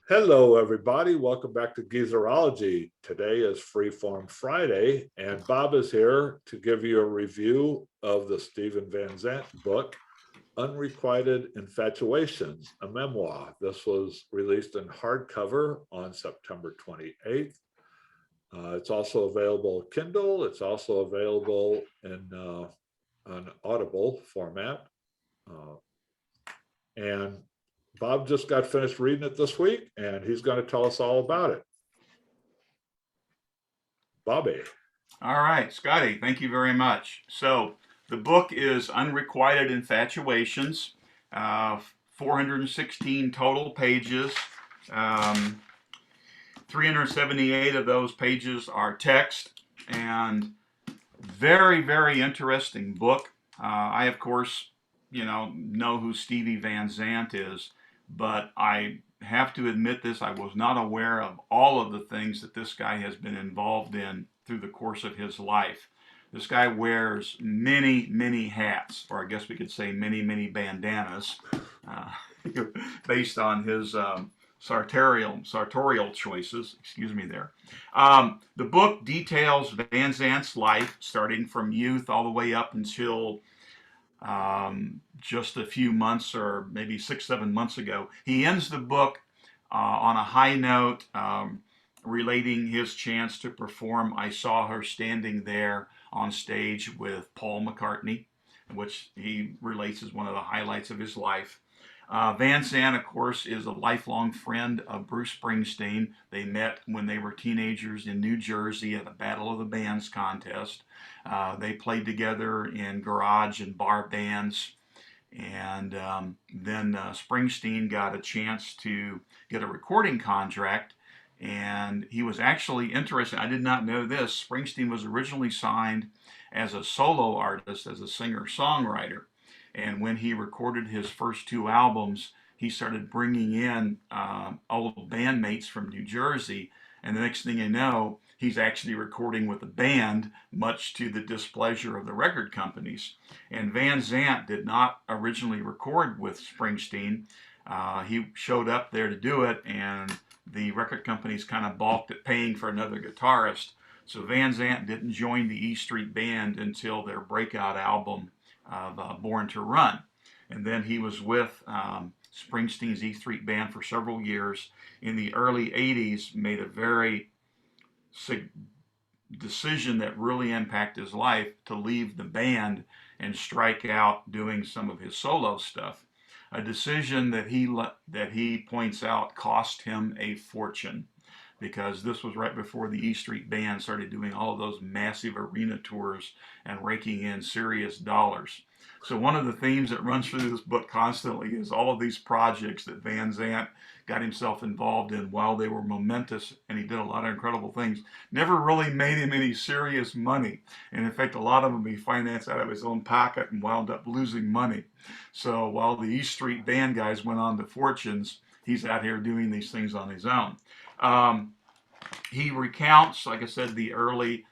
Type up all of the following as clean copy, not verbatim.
Hello, everybody. Welcome back to Geezerology. Today is Freeform Friday, and Bob is here to give you a review of the Stevie Van Zandt book, Unrequited Infatuations, a memoir. This was released in hardcover on September 28th. It's also available Kindle. It's also available in an Audible format. Uh, and Bob just got finished reading it this week, and he's going to tell us all about it. Bobby. All right, Scotty, thank you very much. So, the book is Unrequited Infatuations, 416 total pages. Um, 378 of those pages are text, and very, very interesting book. I, of course, know who Stevie Van Zandt is, but I have to admit this, I was not aware of all of the things that this guy has been involved in through the course of his life. This guy wears many, many hats, or I guess we could say many, many bandanas, uh, based on his sartorial choices. Excuse me there. The book details Van Zandt's life, starting from youth all the way up until just a few months or maybe 6, 7 months ago. He ends the book on a high note, relating his chance to perform I Saw Her Standing There on stage with Paul McCartney, which he relates as one of the highlights of his life. Van Zandt, of course, is a lifelong friend of Bruce Springsteen. They met when they were teenagers in New Jersey at a Battle of the Bands contest. They played together in garage and bar bands. And then Springsteen got a chance to get a recording contract. And he was actually interested. I did not know this. Springsteen was originally signed as a solo artist, as a singer-songwriter. And when he recorded his first two albums, he started bringing in old bandmates from New Jersey. And the next thing you know, he's actually recording with a band, much to the displeasure of the record companies. And Van Zandt did not originally record with Springsteen. He showed up there to do it, and the record companies kind of balked at paying for another guitarist. So Van Zandt didn't join the E Street Band until their breakout album of Born to Run. And then he was with Springsteen's E Street Band for several years. In the early 80s, made a very decision that really impacted his life to leave the band and strike out doing some of his solo stuff. A decision that he points out cost him a fortune, because this was right before the E Street Band started doing all of those massive arena tours and raking in serious dollars. So one of the themes that runs through this book constantly is all of these projects that Van Zandt got himself involved in while they were momentous, and he did a lot of incredible things, never really made him any serious money. And in fact, a lot of them he financed out of his own pocket and wound up losing money. So while the E Street Band guys went on to fortunes, he's out here doing these things on his own. He recounts, like I said, the early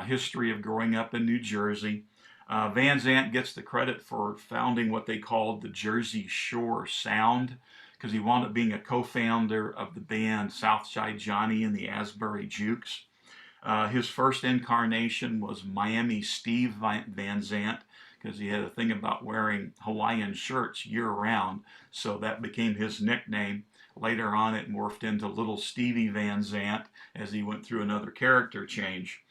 history of growing up in New Jersey. Van Zandt gets the credit for founding what they called the Jersey Shore Sound, because he wound up being a co-founder of the band Southside Johnny and the Asbury Jukes. His first incarnation was Miami Steve Van Zandt, because he had a thing about wearing Hawaiian shirts year-round, so that became his nickname. Later on, it morphed into Little Stevie Van Zandt as he went through another character change.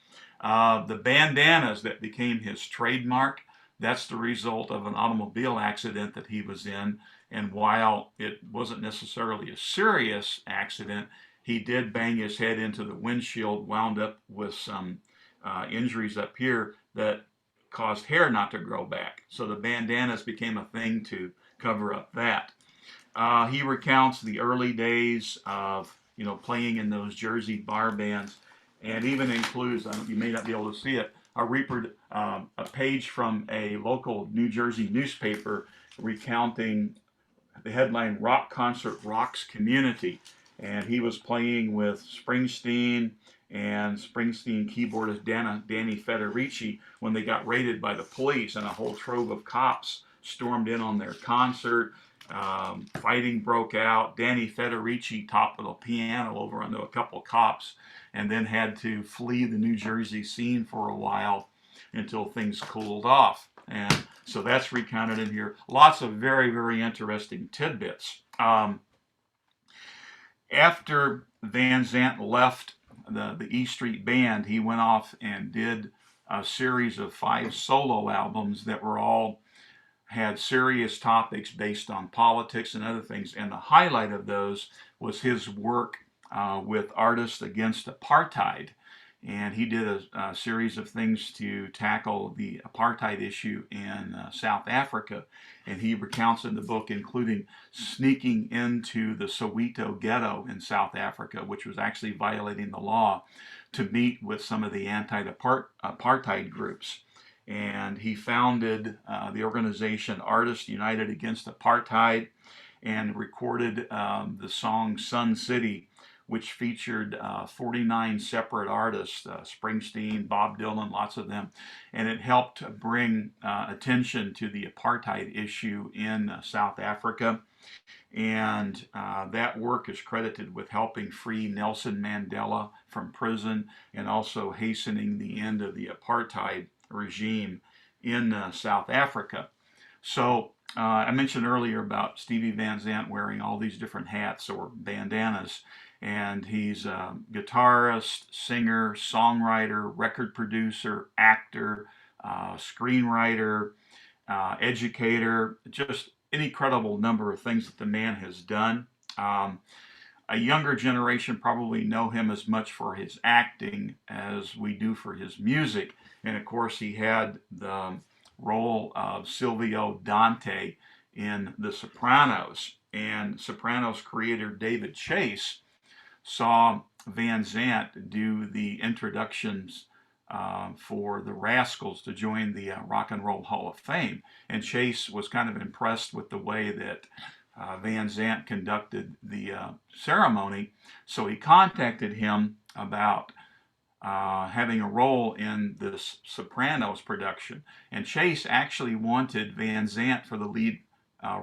The bandanas that became his trademark, that's the result of an automobile accident that he was in. And while it wasn't necessarily a serious accident, he did bang his head into the windshield, wound up with some injuries up here that caused hair not to grow back. So the bandanas became a thing to cover up that. He recounts the early days of playing in those Jersey bar bands, and even includes, you may not be able to see it, a page from a local New Jersey newspaper recounting the headline "Rock Concert Rocks Community," and he was playing with Springsteen and Springsteen keyboardist Danny Federici when they got raided by the police, and a whole trove of cops stormed in on their concert. Fighting broke out. Danny Federici toppled a piano over onto a couple of cops and then had to flee the New Jersey scene for a while until things cooled off. And so that's recounted in here. Lots of very, very interesting tidbits. After Van Zandt left the E Street Band, he went off and did a series of 5 solo albums that were all had serious topics based on politics and other things. And the highlight of those was his work with Artists Against Apartheid. And he did a series of things to tackle the apartheid issue in South Africa. And he recounts in the book, including sneaking into the Soweto ghetto in South Africa, which was actually violating the law, to meet with some of the anti-apartheid groups. And he founded the organization Artists United Against Apartheid and recorded the song Sun City, which featured 49 separate artists, Springsteen, Bob Dylan, lots of them. And it helped bring attention to the apartheid issue in South Africa. And that work is credited with helping free Nelson Mandela from prison and also hastening the end of the apartheid regime in South Africa. So I mentioned earlier about Stevie Van Zandt wearing all these different hats or bandanas. And he's a guitarist, singer, songwriter, record producer, actor, screenwriter, educator, just an incredible number of things that the man has done. A younger generation probably know him as much for his acting as we do for his music. And of course, he had the role of Silvio Dante in The Sopranos. And Sopranos creator David Chase saw Van Zandt do the introductions for the Rascals to join the Rock and Roll Hall of Fame. And Chase was kind of impressed with the way that Van Zandt conducted the ceremony. So he contacted him about having a role in this Sopranos production. And Chase actually wanted Van Zandt for the lead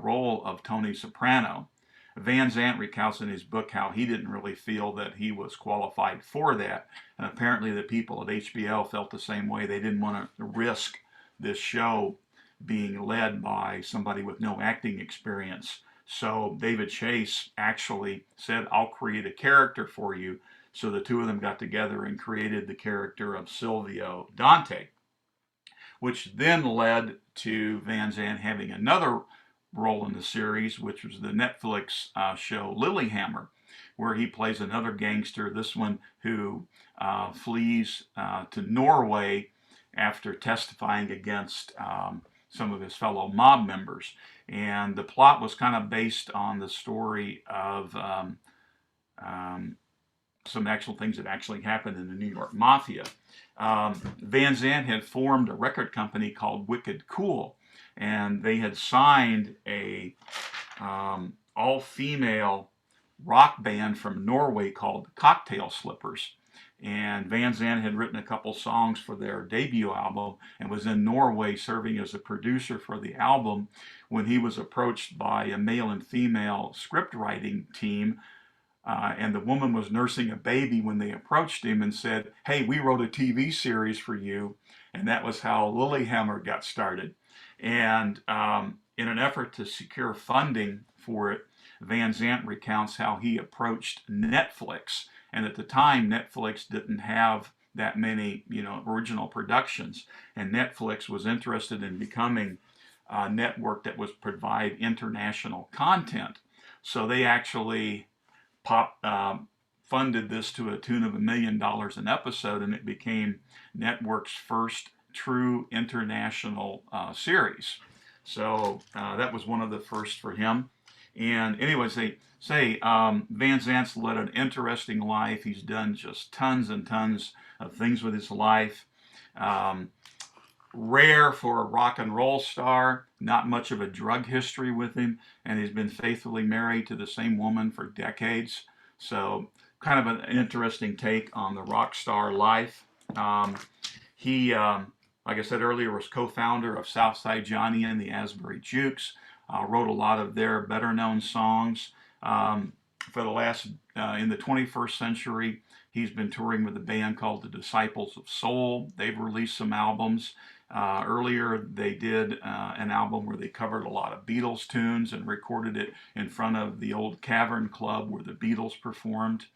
role of Tony Soprano. Van Zandt recounts in his book how he didn't really feel that he was qualified for that. And apparently the people at HBO felt the same way. They didn't want to risk this show being led by somebody with no acting experience. So David Chase actually said, I'll create a character for you. So the two of them got together and created the character of Silvio Dante, which then led to Van Zandt having another role in the series, which was the Netflix show Lilyhammer, where he plays another gangster, this one who flees to Norway after testifying against some of his fellow mob members. And the plot was kind of based on the story of some actual things that actually happened in the New York Mafia. Van Zandt had formed a record company called Wicked Cool, and they had signed a all-female rock band from Norway called Cocktail Slippers. And Van Zandt had written a couple songs for their debut album and was in Norway serving as a producer for the album when he was approached by a male and female script writing team. And the woman was nursing a baby when they approached him and said, hey, we wrote a TV series for you. And that was how Lilyhammer got started. And in an effort to secure funding for it, Van Zandt recounts how he approached Netflix. And at the time, Netflix didn't have that many, original productions. And Netflix was interested in becoming a network that would provide international content. So they actually funded this to a tune of $1 million an episode, and it became Network's first true international series. So that was one of the first for him. And anyways, they say Van Zandt's led an interesting life. He's done just tons and tons of things with his life. Rare for a rock and roll star, not much of a drug history with him, and he's been faithfully married to the same woman for decades. So kind of an interesting take on the rock star life. He, like I said earlier, was co-founder of Southside Johnny and the Asbury Jukes, wrote a lot of their better known songs. For the last, in the 21st century, he's been touring with a band called the Disciples of Soul. They've released some albums. Earlier, they did an album where they covered a lot of Beatles tunes and recorded it in front of the old Cavern Club where the Beatles performed.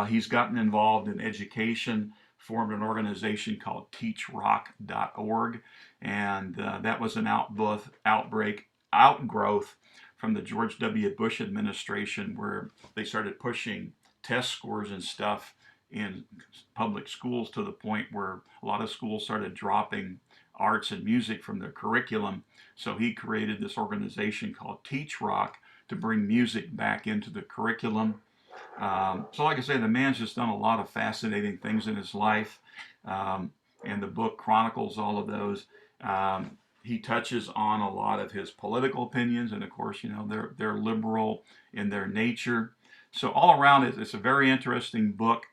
He's gotten involved in education, formed an organization called teachrock.org, and that was an outgrowth from the George W. Bush administration, where they started pushing test scores and stuff in public schools to the point where a lot of schools started dropping arts and music from their curriculum. So he created this organization called Teach Rock to bring music back into the curriculum. So like I say, the man's just done a lot of fascinating things in his life, and the book chronicles all of those. He touches on a lot of his political opinions, and of course, you know, they're liberal in their nature. So all around, it's a very interesting book,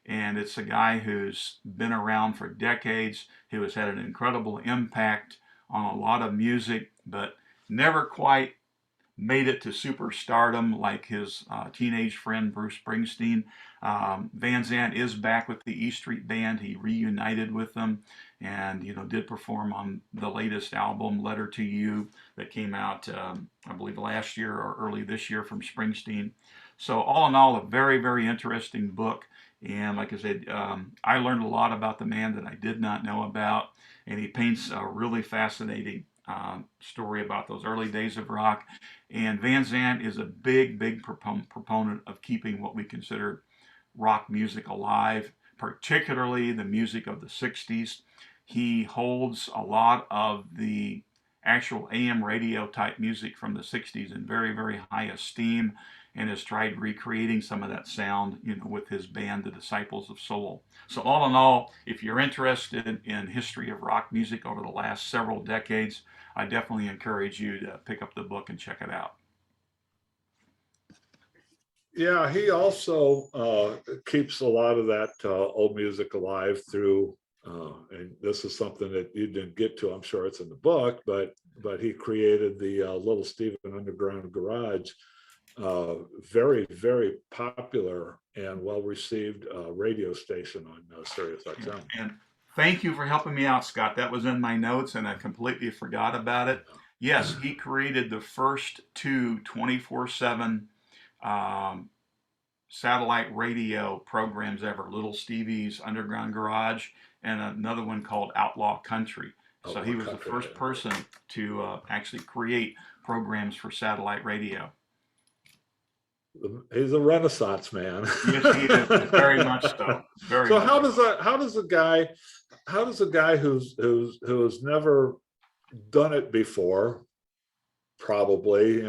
and it's a guy who's been around for decades, who has had an incredible impact on a lot of music, but never quite made it to superstardom like his teenage friend Bruce Springsteen. Van Zandt is back with the E Street Band. He reunited with them, and did perform on the latest album, Letter to You, that came out I believe last year or early this year from Springsteen. So all in all, a very, very interesting book. And like I said, I learned a lot about the man that I did not know about, and he paints a really fascinating story about those early days of rock. And Van Zandt is a big, big proponent of keeping what we consider rock music alive, particularly the music of the 60s. He holds a lot of the actual AM radio type music from the 60s in very, very high esteem, and has tried recreating some of that sound, with his band, the Disciples of Soul. So all in all, if you're interested in history of rock music over the last several decades, I definitely encourage you to pick up the book and check it out. Yeah, he also keeps a lot of that old music alive through, and this is something that you didn't get to, I'm sure it's in the book, but he created the Little Steven Underground Garage, very, very popular and well-received radio station on Sirius XM. And thank you for helping me out, Scott. That was in my notes, and I completely forgot about it. Yes, he created the first two 24/7 satellite radio programs ever, Little Stevie's Underground Garage and another one called Outlaw Country. So he was the first person to actually create programs for satellite radio. He's a Renaissance man. Yes, he is, very much so. Very So much how does a guy who's never done it before, probably,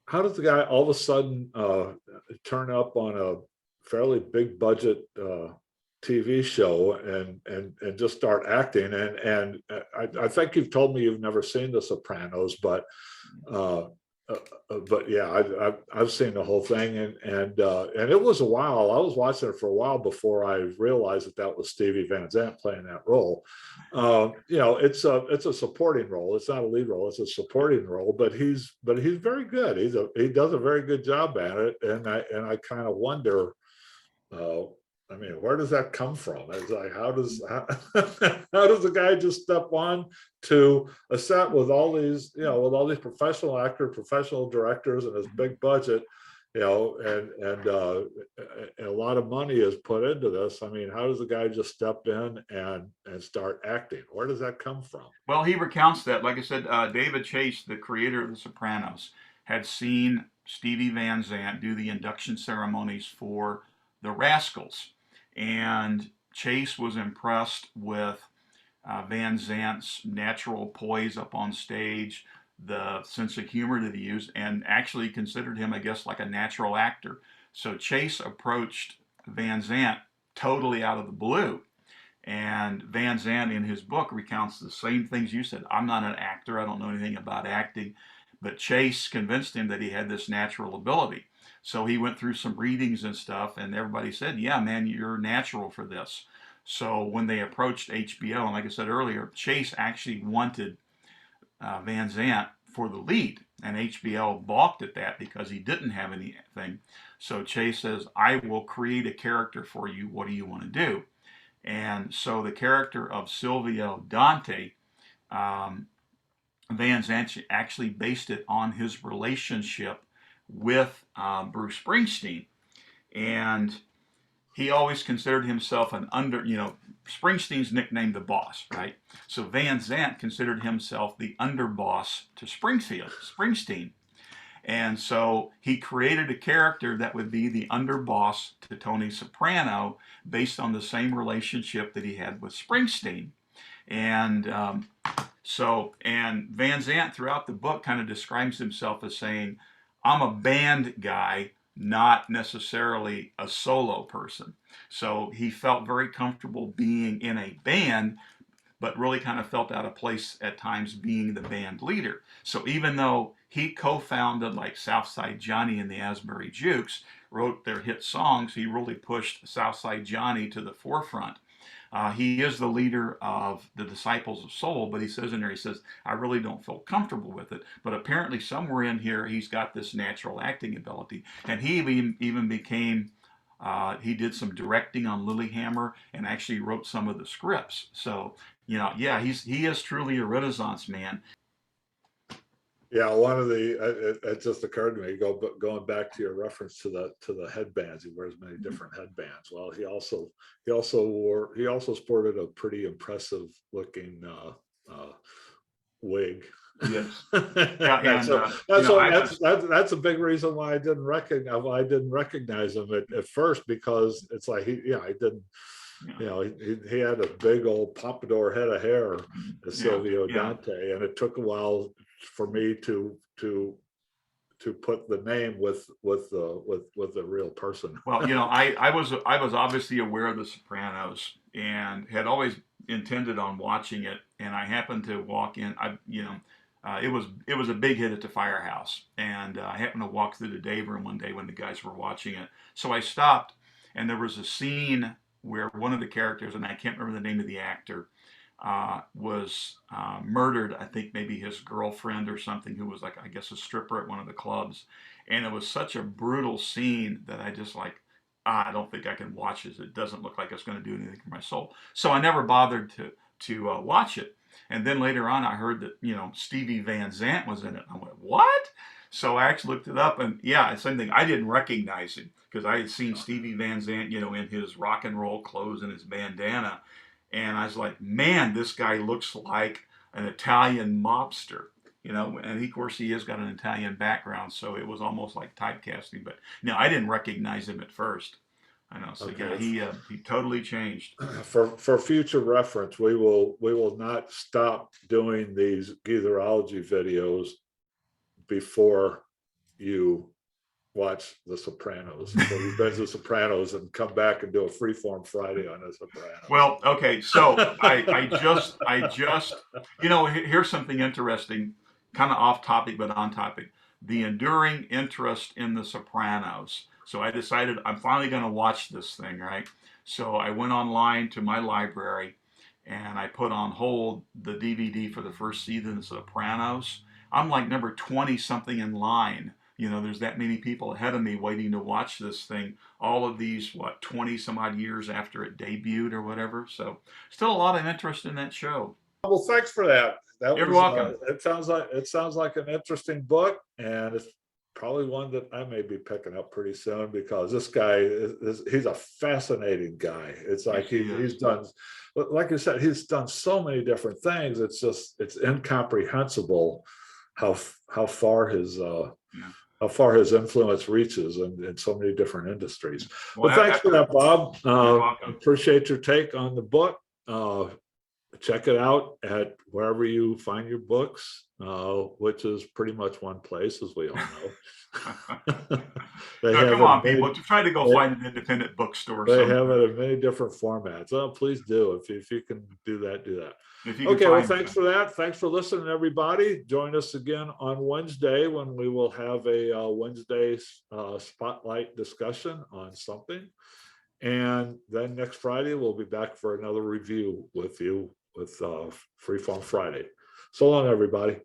how does the guy all of a sudden turn up on a fairly big budget TV show and just start acting? And I think you've told me you've never seen The Sopranos, but yeah, I've seen the whole thing, and it was a while. I was watching it for a while before I realized that was Stevie Van Zandt playing that role. It's a supporting role. It's not a lead role. It's a supporting role. But he's very good. He does a very good job at it, and I kind of wonder. I mean, where does that come from? It's like, how does the guy just step on to a set with all these, with all these professional actors, professional directors, and this big budget, and a lot of money is put into this. I mean, how does the guy just step in and start acting? Where does that come from? Well, he recounts that. Like I said, David Chase, the creator of The Sopranos, had seen Stevie Van Zandt do the induction ceremonies for the Rascals. And Chase was impressed with Van Zandt's natural poise up on stage, the sense of humor that he used, and actually considered him, I guess, like a natural actor. So Chase approached Van Zandt totally out of the blue. And Van Zandt, in his book, recounts the same things you said. I'm not an actor. I don't know anything about acting. But Chase convinced him that he had this natural ability. So he went through some readings and stuff, and everybody said, yeah, man, you're natural for this. So when they approached HBO, and like I said earlier, Chase actually wanted Van Zandt for the lead, and HBO balked at that because he didn't have anything. So Chase says, "I will create a character for you. What do you want to do?" And so the character of Silvio Dante, um, Van Zandt actually based it on his relationship with Bruce Springsteen. And he always considered himself an Springsteen's nicknamed the boss, right? So Van Zandt considered himself the underboss to Springsteen. And so he created a character that would be the underboss to Tony Soprano based on the same relationship that he had with Springsteen. And and Van Zandt throughout the book kind of describes himself as saying, I'm a band guy, not necessarily a solo person. So he felt very comfortable being in a band, but really kind of felt out of place at times being the band leader. So even though he co-founded like Southside Johnny and the Asbury Jukes, wrote their hit songs, he really pushed Southside Johnny to the forefront. He is the leader of the Disciples of Soul, but he says in there, he says, I really don't feel comfortable with it. But apparently somewhere in here, he's got this natural acting ability. And he even became, he did some directing on Lilyhammer and actually wrote some of the scripts. So, yeah, he is truly a Renaissance man. Yeah, one of the it just occurred to me going back to your reference to the headbands. He wears many different headbands. Well, he also sported a pretty impressive looking wig. Yes. Yeah, that's and that's a big reason why I didn't recognize him at first, because it's like he didn't. He had a big old pompadour head of hair, Silvio Dante, and it took a while for me to put the name with the real person. Well, I was obviously aware of The Sopranos and had always intended on watching it, and I happened to walk in. It was a big hit at the Firehouse, and I happened to walk through the day room one day when the guys were watching it. So I stopped, and there was a scene where one of the characters, and I can't remember the name of the actor, was murdered. I think maybe his girlfriend or something, who was like, I guess, a stripper at one of the clubs. And it was such a brutal scene that I just like, I don't think I can watch this. It doesn't look like it's going to do anything for my soul. So I never bothered to watch it. And then later on, I heard that Stevie Van Zandt was in it. I went, what? So I actually looked it up, and yeah, same thing. I didn't recognize him because I had seen Stevie Van Zandt, in his rock and roll clothes and his bandana, and I was like, man, this guy looks like an Italian mobster. And of course he has got an Italian background, so it was almost like typecasting. But no, I didn't recognize him at first. I know. So okay. Yeah, he totally changed. For future reference, we will not stop doing these Geezerology videos before you watch The Sopranos. So we binge The Sopranos and come back and do a Freeform Friday on The Sopranos. Well, okay, so I just here's something interesting, kind of off topic but on topic. The enduring interest in The Sopranos. So I decided I'm finally going to watch this thing, right? So I went online to my library and I put on hold the DVD for the first season of The Sopranos. I'm like number 20 something in line. There's that many people ahead of me waiting to watch this thing. All of these, 20 some odd years after it debuted or whatever. So still a lot of interest in that show. Well, thanks for that. You're welcome. It sounds like an interesting book, and it's probably one that I may be picking up pretty soon, because this guy he's a fascinating guy. It's like he's done, like you said, he's done so many different things. It's incomprehensible how far his influence reaches in so many different industries. Well, thanks for that, Bob. Appreciate your take on the book. Check it out at wherever you find your books, which is pretty much one place, as we all know. Come on, people. Try to go find an independent bookstore. They have it in many different formats. Oh, please do. If you can do that, do that. Okay, well, thanks for that. Thanks for listening, everybody. Join us again on Wednesday, when we will have a Wednesday spotlight discussion on something. And then next Friday, we'll be back for another review with you with Freeform Friday. So long, everybody.